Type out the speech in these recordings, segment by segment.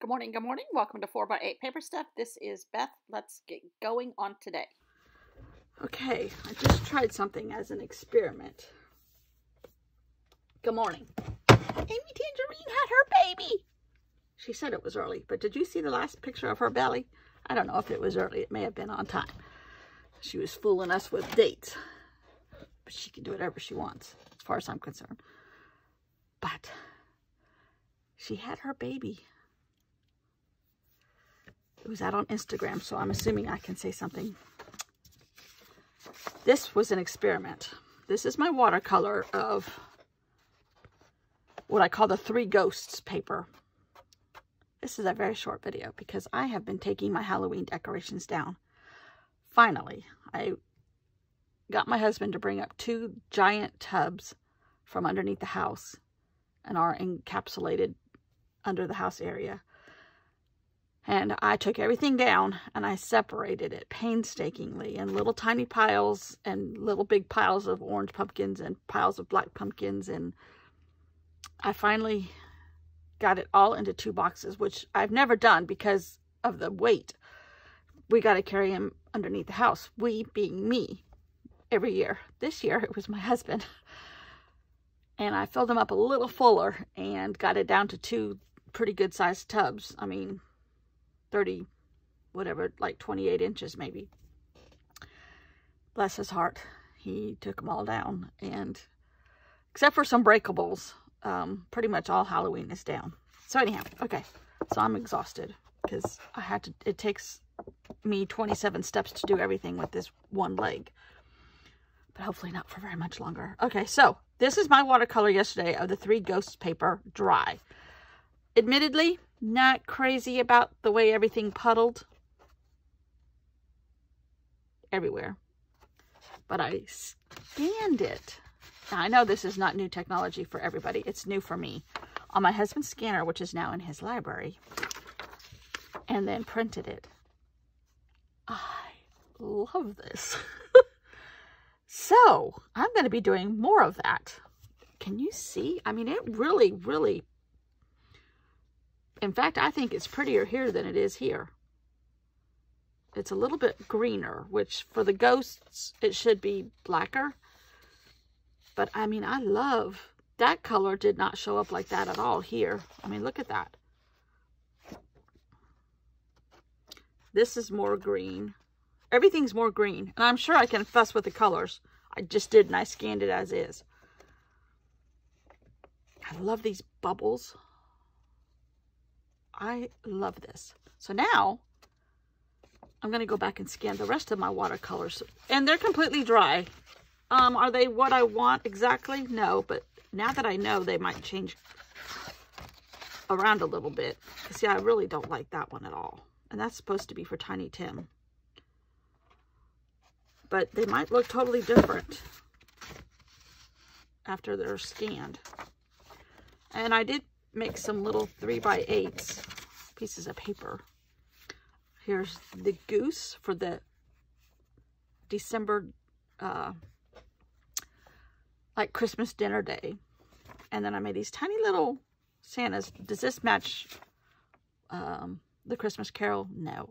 Good morning. Good morning. Welcome to 4x8 Paper Stuff. This is Beth. Let's get going on today. Okay, I just tried something as an experiment. Good morning. Amy Tangerine had her baby. She said it was early, but did you see the last picture of her belly? I don't know if it was early. It may have been on time. She was fooling us with dates. But she can do whatever she wants, as far as I'm concerned. But she had her baby. It was out on Instagram, so I'm assuming I can say something. This was an experiment. This is my watercolor of what I call the Three Ghosts paper. This is a very short video because I have been taking my Halloween decorations down. Finally, I got my husband to bring up 2 giant tubs from underneath the house and are encapsulated under the house area. And I took everything down and I separated it painstakingly in little tiny piles and little big piles of orange pumpkins and piles of black pumpkins. And I finally got it all into 2 boxes, which I've never done because of the weight. We got to carry him underneath the house. We being me every year. This year it was my husband. And I filled them up a little fuller and got it down to 2 pretty good sized tubs. I mean, 30, whatever, like 28 inches maybe. Bless his heart. He took them all down. And except for some breakables, pretty much all Halloween is down. So anyhow, okay. So I'm exhausted because it takes me 27 steps to do everything with this one leg. But hopefully not for very much longer. Okay, so this is my watercolor yesterday of the Three Ghosts paper dry. Admittedly, not crazy about the way everything puddled everywhere. But I scanned it. Now, I know this is not new technology for everybody. It's new for me. On my husband's scanner, which is now in his library. And then printed it. I love this. So, I'm going to be doing more of that. Can you see? I mean, it really, really... In fact, I think it's prettier here than it is here. It's a little bit greener, which for the ghosts, it should be blacker. But, I mean, I love... That color did not show up like that at all here. I mean, look at that. This is more green. Everything's more green. And I'm sure I can fuss with the colors. I just did, and I scanned it as is. I love these bubbles. I love this. So now, I'm going to go back and scan the rest of my watercolors. And they're completely dry. Are they what I want exactly? No, but now that I know, they might change around a little bit. See, I really don't like that one at all. And that's supposed to be for Tiny Tim. But they might look totally different after they're scanned. And I did make some little 3x8 pieces of paper. Here's the goose for the December, like Christmas dinner day. And then I made these tiny little Santas. Does this match the Christmas Carol? No.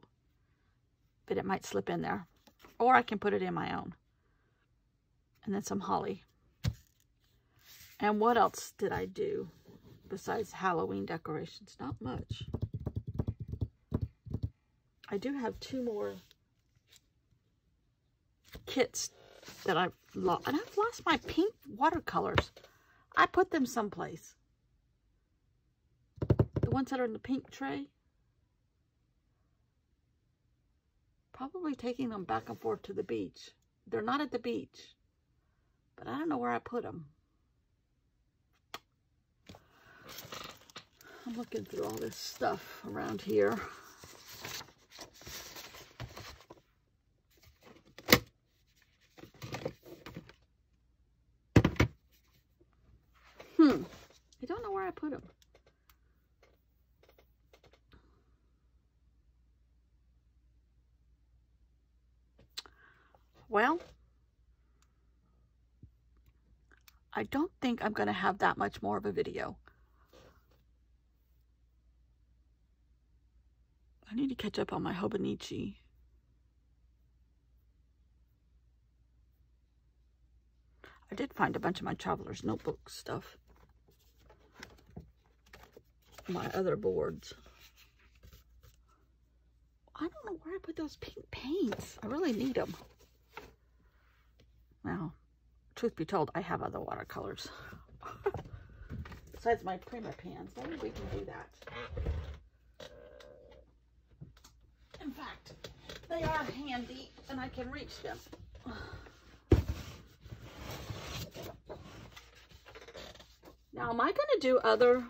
But it might slip in there. Or I can put it in my own. And then some holly. And what else did I do besides Halloween decorations? Not much. I do have 2 more kits that I've lost. And I've lost my pink watercolors. I put them someplace. The ones that are in the pink tray. Probably taking them back and forth to the beach. They're not at the beach. But I don't know where I put them. I'm looking through all this stuff around here. I don't know where I put them. Well, I don't think I'm going to have that much more of a video. I need to catch up on my Hobonichi. I did find a bunch of my Traveler's Notebook stuff. My other boards. I don't know where I put those pink paints. I really need them. Now, truth be told, I have other watercolors. Besides my Prima pans. Maybe we can do that. In fact, they are handy and I can reach them. Now, am I going to do other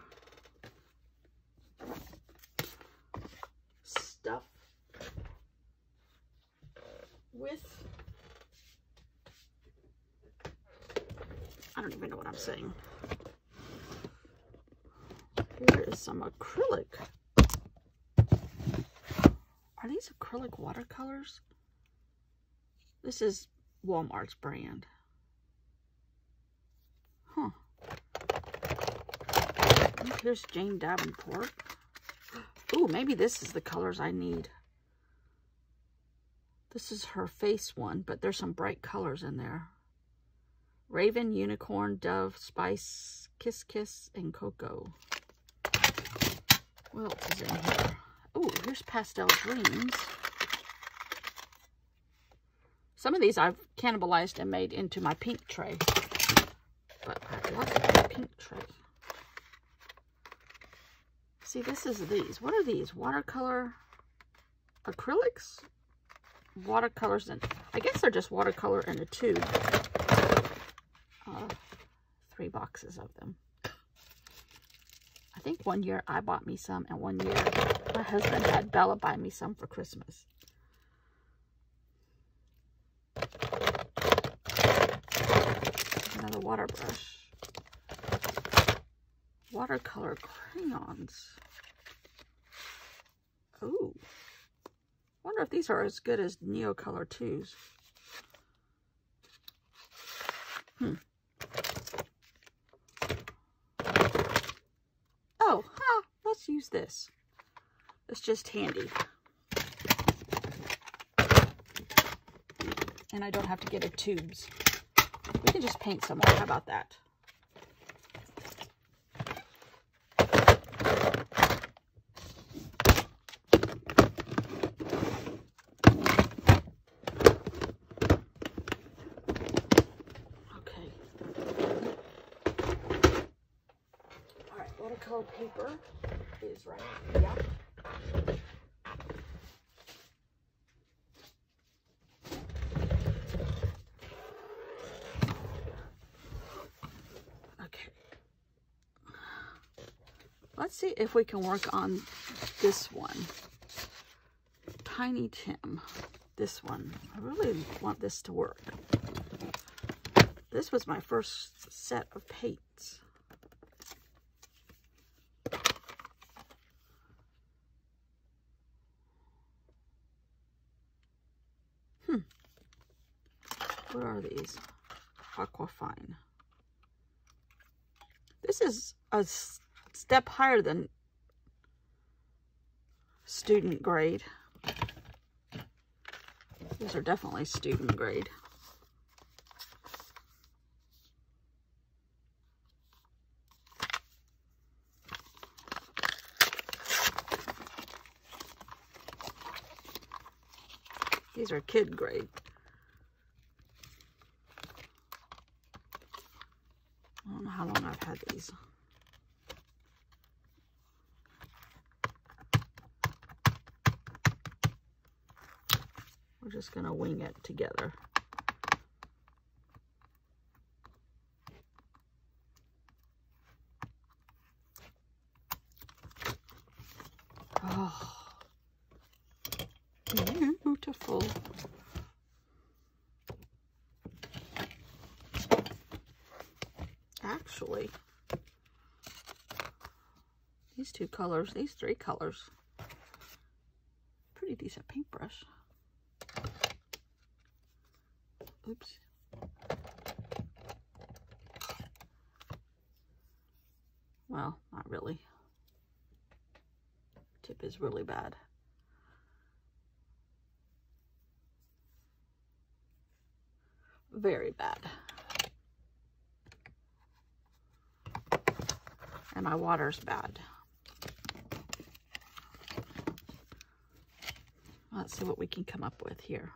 stuff with, I don't even know what I'm saying. Here is some acrylic. Are these acrylic watercolors? This is Walmart's brand. Huh. Here's Jane Davenport. Ooh, maybe this is the colors I need. This is her face one, but there's some bright colors in there. Raven, Unicorn, Dove, Spice, Kiss Kiss, and Cocoa. What else is in here? Ooh, here's Pastel Dreams. Some of these I've cannibalized and made into my pink tray. But I love the pink tray. See, this is these. What are these? Watercolor acrylics? Watercolors, and I guess they're just watercolor in a tube. 3 boxes of them. I think one year I bought me some, and one year my husband had Bella buy me some for Christmas. Another water brush. Watercolor crayons. Ooh. Wonder if these are as good as Neocolor 2s. Oh, let's use this. It's just handy. And I don't have to get it tubes. We can just paint some more. How about that? Watercolor paper is right here. Okay. Let's see if we can work on this one. Tiny Tim. This one. I really want this to work. This was my first set of paints. What are these? Aquafine. This is a step higher than student grade. These are definitely student grade. These are kid grade. I don't know how long I've had these. We're just going to wing it together. Oh, beautiful. Actually, these 2 colors, these 3 colors, pretty decent paintbrush. Oops. Well, not really. Tip is really bad. Very bad. And my water's bad. Let's see what we can come up with here.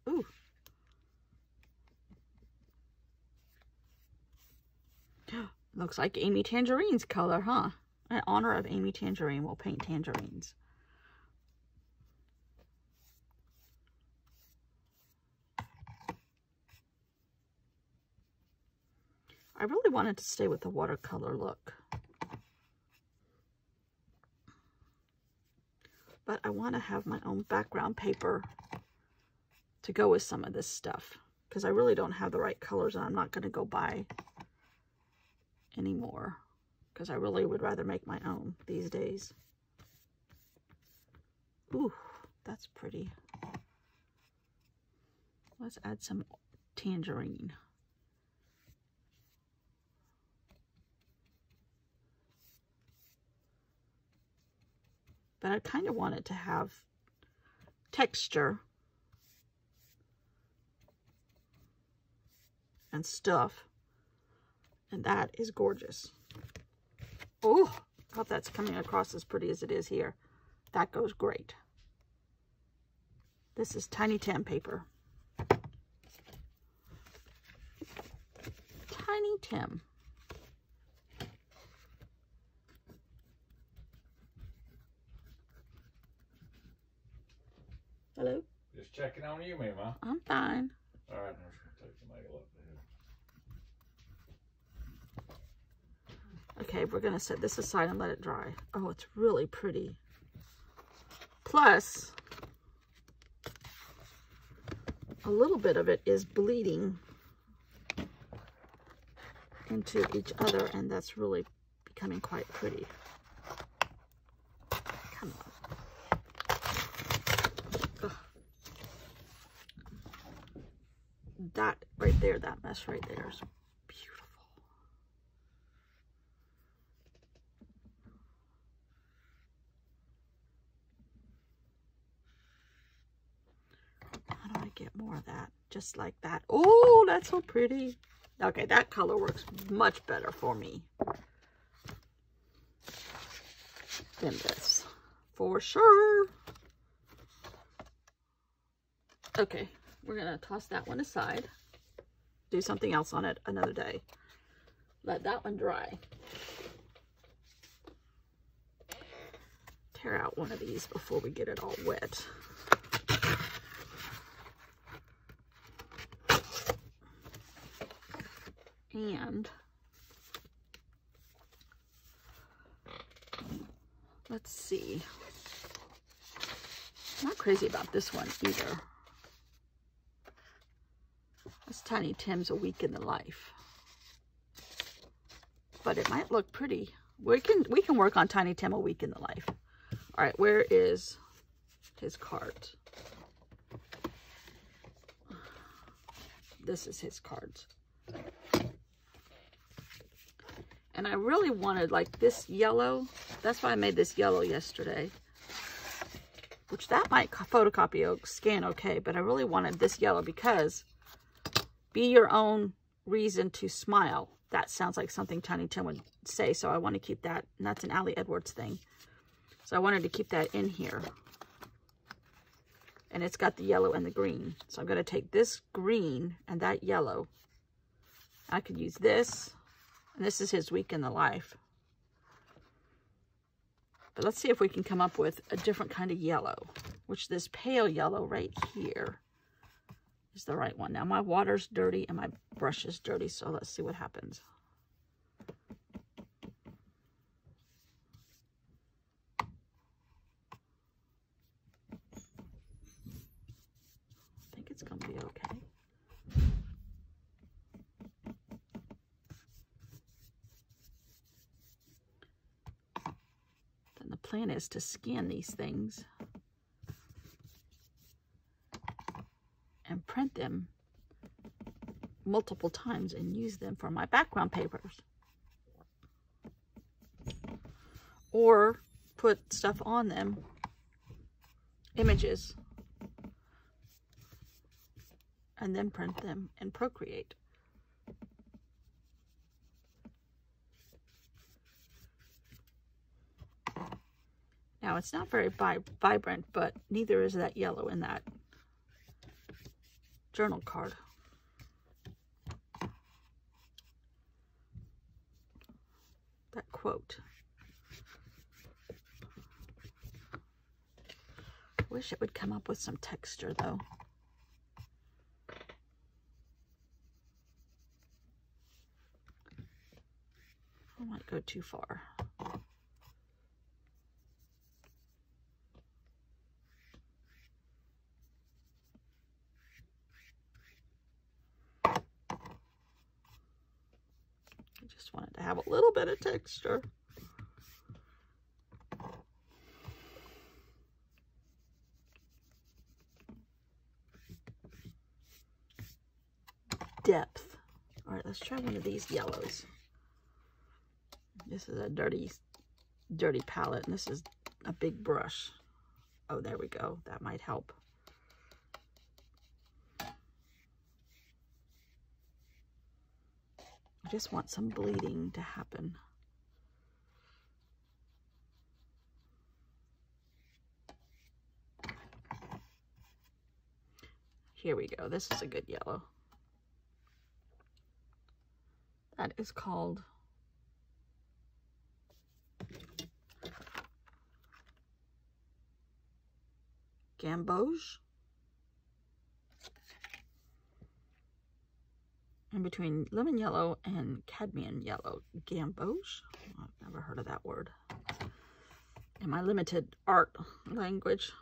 Ooh. Looks like Amy Tangerine's color, huh? In honor of Amy Tangerine, we'll paint tangerines. I really wanted to stay with the watercolor look. But I want to have my own background paper to go with some of this stuff, because I really don't have the right colors, and I'm not going to go buy anymore, because I really would rather make my own these days. Ooh, that's pretty. Let's add some tangerine. But I kind of want it to have texture and stuff. And that is gorgeous. Oh, I hope that's coming across as pretty as it is here. That goes great. This is Tiny Tim paper. Tiny Tim. Hello? Just checking on you, Mima. I'm fine. All right, I'm just going to take the nail up there. Okay, we're going to set this aside and let it dry. Oh, it's really pretty. Plus, a little bit of it is bleeding into each other, and that's really becoming quite pretty. Come on. Ugh. That right there, that mess right there is beautiful. How do I get more of that? Just like that. Oh, that's so pretty. Okay, that color works much better for me than this, for sure. Okay, we're gonna toss that one aside. Do something else on it another day. Let that one dry. Tear out one of these before we get it all wet. And let's see. I'm not crazy about this one either. This Tiny Tim's A Week in the Life. But it might look pretty. We can work on Tiny Tim A Week in the Life. All right, where is his card? This is his cards. And I really wanted like this yellow. That's why I made this yellow yesterday. Which that might photocopy or scan okay. But I really wanted this yellow because be your own reason to smile. That sounds like something Tiny Tim would say. So I want to keep that. And that's an Allie Edwards thing. So I wanted to keep that in here. And it's got the yellow and the green. So I'm going to take this green and that yellow. I could use this. And this is his Week in the Life. But let's see if we can come up with a different kind of yellow. Which this pale yellow right here is the right one. Now my water's dirty and my brush is dirty. So let's see what happens. I think it's going to be okay. The plan is to scan these things and print them multiple times and use them for my background papers, or put stuff on them, images and then print them in Procreate. Now, it's not very vibrant, but neither is that yellow in that journal card. That quote. Wish it would come up with some texture, though. I don't want to go too far. I just wanted to have a little bit of texture. Depth. All right, let's try one of these yellows. This is a dirty palette, and this is a big brush. Oh, there we go. That might help. I just want some bleeding to happen. Here we go. This is a good yellow. That is called Gamboge. In between lemon yellow and cadmium yellow. Gamboge? I've never heard of that word in my limited art language.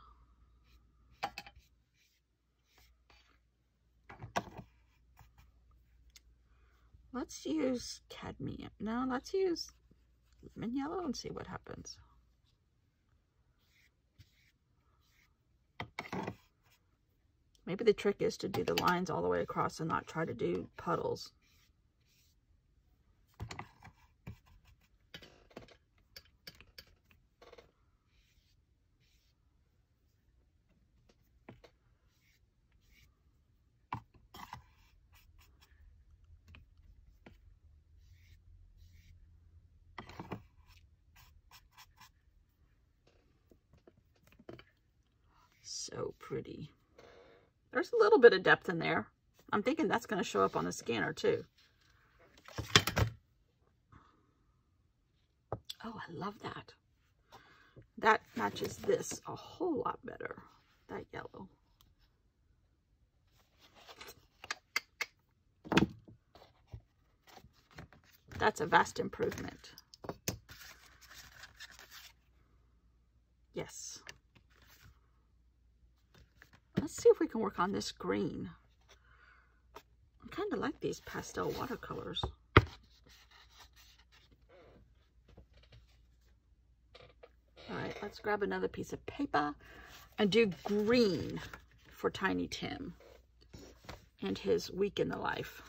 Let's use cadmium. No, let's use lemon yellow and see what happens. Maybe the trick is to do the lines all the way across and not try to do puddles. So pretty. There's a little bit of depth in there. I'm thinking that's going to show up on the scanner too. Oh, I love that. That matches this a whole lot better, that yellow. That's a vast improvement. Yes. Let's see if we can work on this green. I kind of like these pastel watercolors. All right, let's grab another piece of paper and do green for Tiny Tim and his week in the life.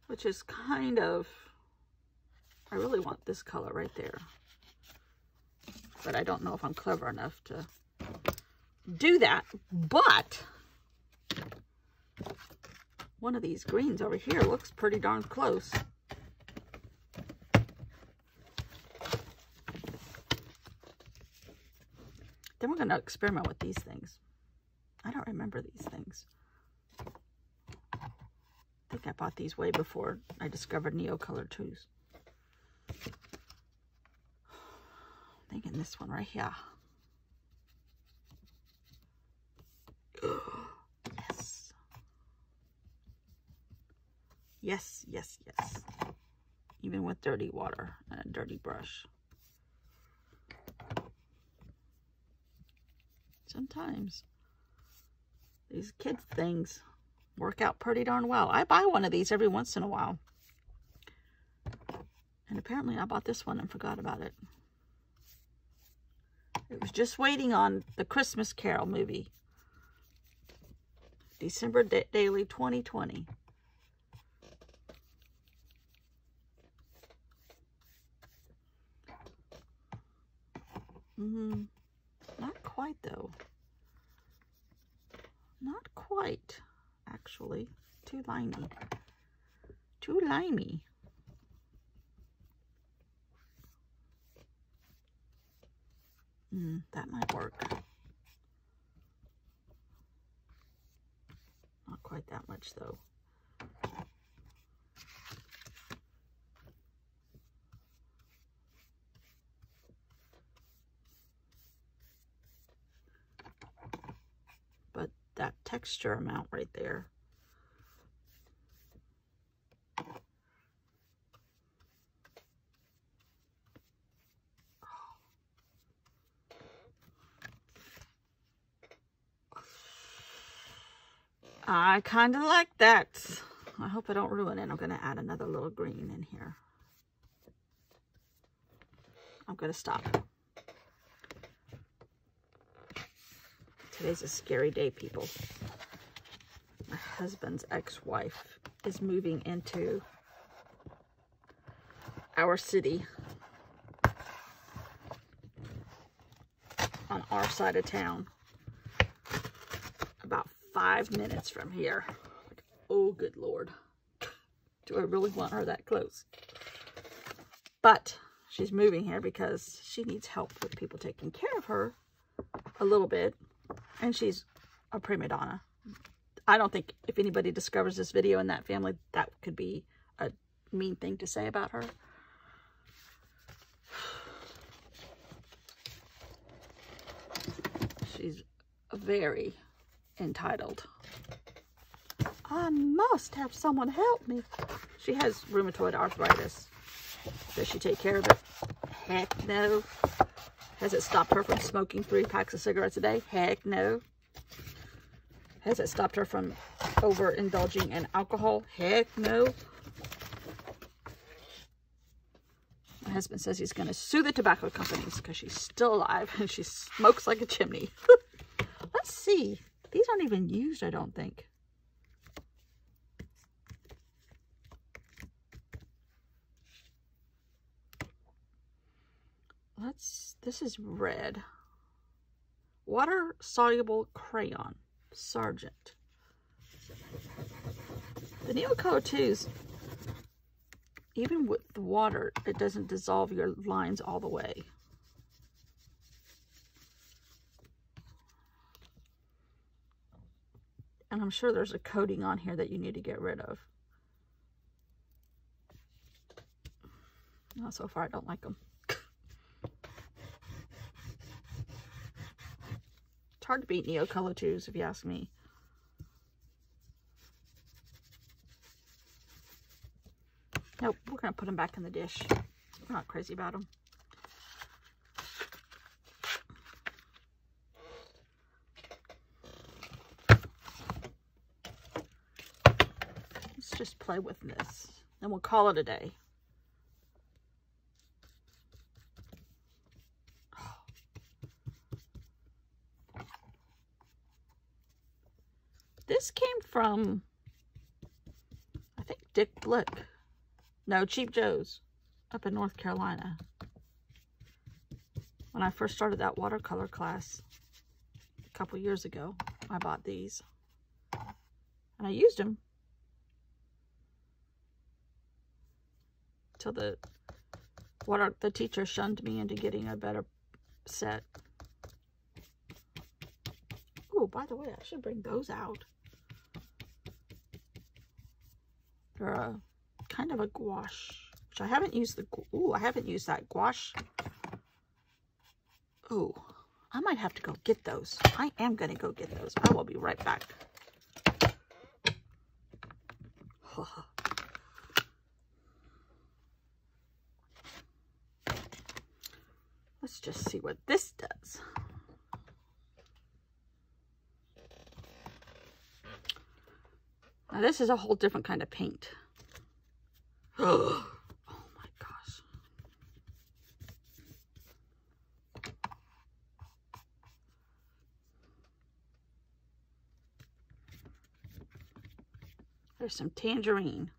Which is kind of, I really want this color right there. But I don't know if I'm clever enough to do that. But one of these greens over here looks pretty darn close. Then we're going to experiment with these things. I don't remember these things. I think I bought these way before I discovered Neocolor IIs. Thinking this one right here. Yes. Yes, yes, yes. Even with dirty water and a dirty brush. Sometimes these kids things work out pretty darn well. I buy one of these every once in a while. And apparently I bought this one and forgot about it. It was just waiting on the Christmas Carol movie. December Daily 2020. Not quite though. Not quite, actually. Too limey. Too limey. That might work. Not quite that much, though. But that texture amount right there. I kind of like that. I hope I don't ruin it. I'm going to add another little green in here. I'm going to stop. Today's a scary day, people. My husband's ex-wife is moving into our city on our side of town. About 5 minutes from here. Like, oh, good Lord. Do I really want her that close? But she's moving here because she needs help with people taking care of her a little bit. And she's a prima donna. I don't think if anybody discovers this video in that family, that could be a mean thing to say about her. She's very entitled. I must have someone help me. She has rheumatoid arthritis. Does she take care of it? Heck no. Has it stopped her from smoking 3 packs of cigarettes a day? Heck no. Has it stopped her from overindulging in alcohol? Heck no. My husband says he's going to sue the tobacco companies because she's still alive and she smokes like a chimney. Let's see. These aren't even used, I don't think. This is red. Water soluble crayon. Sargent. The Neocolor 2s, even with the water, it doesn't dissolve your lines all the way. And I'm sure there's a coating on here that you need to get rid of. So far I don't like them. It's hard to beat Neocolor 2s if you ask me. Nope, we're going to put them back in the dish. We're not crazy about them. Let's just play with this and we'll call it a day. This came from, I think, Dick Blick. No, Cheap Joe's up in North Carolina. When I first started that watercolor class a couple years ago, I bought these. And I used them till the teacher shunned me into getting a better set. Oh, by the way, I should bring those out. They're a kind of a gouache, which I haven't used I haven't used that gouache. Oh, I might have to go get those. I am going to go get those. I will be right back. Let's just see what this does. Now this is a whole different kind of paint. Oh my gosh. There's some tangerine.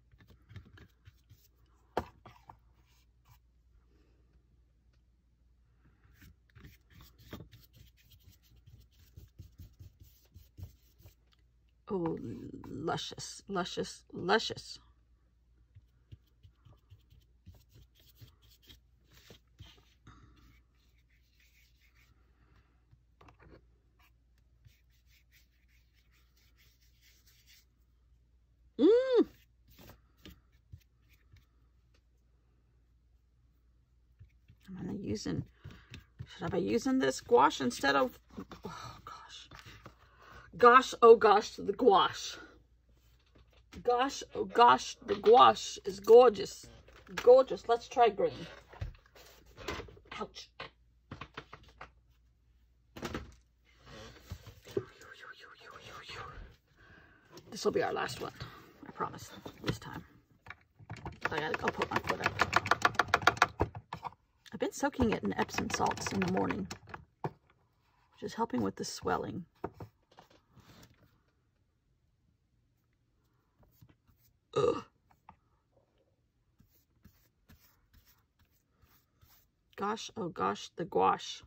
Oh, luscious, luscious, luscious. Mmm. Should I be using this gouache instead of, oh gosh. Gosh, oh gosh, the gouache. Gosh, oh gosh, the gouache is gorgeous. Gorgeous. Let's try green. Ouch. This will be our last one. I promise. This time. I gotta go put my foot up. I've been soaking it in Epsom salts in the morning, which is helping with the swelling. Ugh. Gosh, oh gosh, the gouache.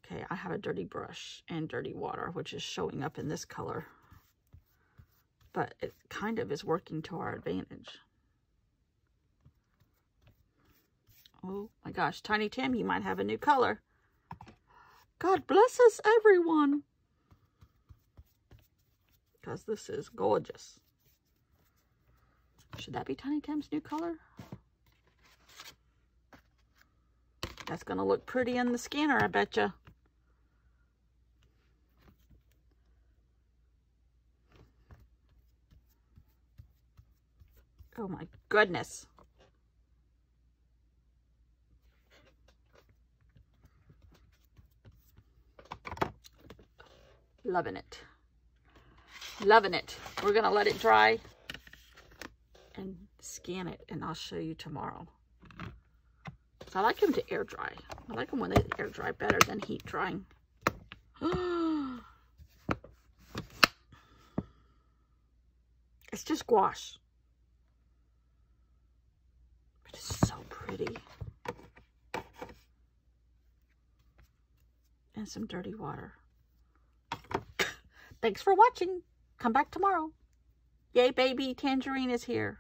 Okay, I have a dirty brush and dirty water, which is showing up in this color. But it kind of is working to our advantage. Oh my gosh, Tiny Tim, you might have a new color. God bless us, everyone. Because this is gorgeous. Should that be Tiny Tim's new color? That's going to look pretty in the scanner, I betcha. Oh my goodness. Loving it. Loving it. We're going to let it dry and scan it, and I'll show you tomorrow. So I like them to air dry. I like them when they air dry better than heat drying. It's just gouache. It's so pretty. And some dirty water. Thanks for watching. Come back tomorrow. Yay, baby. Tangerine is here.